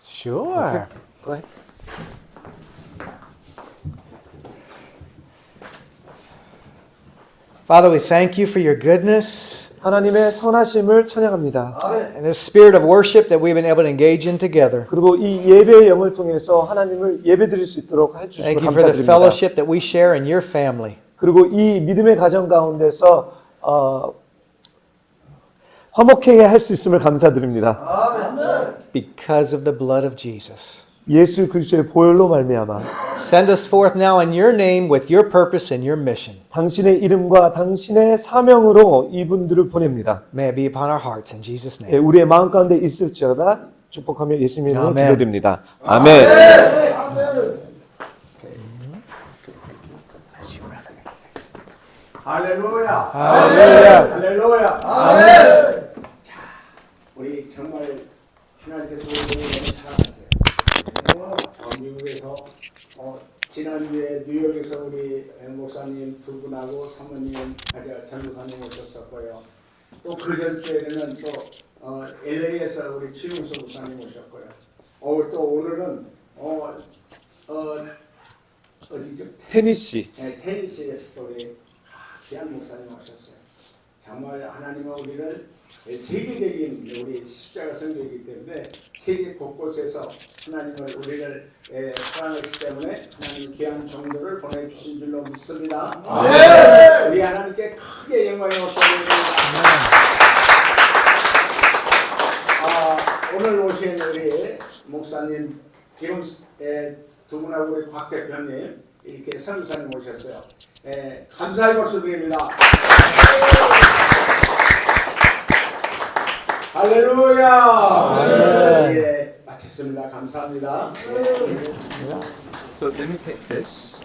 Sure. Go ahead. Father, we thank you for your goodness 하나님의 선하심을 찬양합니다. 아멘. and the spirit of worship that we've been able to engage in together. 그리고 이 예배의 영을 통해서 하나님을 예배드릴 수 있도록 해주시고 Thank you for the 감사드립니다. fellowship that we share in your family. 그리고 이 믿음의 가정 가운데서 화목하게 할 수 있음을 감사드립니다. 아멘. Because of the blood of Jesus. 예수 그리스도의 보혈로 말미암아 Send us forth now in your name with your purpose and your mission. 당신의 이름과 당신의 사명으로 이분들을 보냅니다. May it be upon our hearts in Jesus' 예, name. 우리의 마음 가운데 있을지어다 축복하며 예수님 이름으로 아멘. 기도드립니다. 아멘. 할렐루야. 할렐루야. 할렐루야. 아멘. 우리 정말 하나님께서 우리를 너무 사랑하세요. 미국에서 지난주에 뉴욕에서 우리 목사님 두 분하고 사모님, 전무사님 오셨었고요. 또 그 전주에는 또 LA에서 우리 최용수 목사님 오셨고요. 또 오늘은 어디죠? 테니시. 네, 테니시에서 또 우리 귀한 목사님 오셨어요. 정말 하나님은 우리를 세계적인 우리 십자가 성교이기 때문에 세계 곳곳에서 하나님을 우리를 사랑하기 때문에 하나님 귀한 종들을 보내주신 줄로 믿습니다. 네. 우리 하나님께 크게 영광을 올려드립니다. 오늘 오신 우리 목사님 김 두 분하고 우리 곽 대표님 이렇게 선교사님 오셨어요. 감사의 박수 드립니다. 할렐루야. 예, 마쳤습니다. 감사합니다. So let me take this.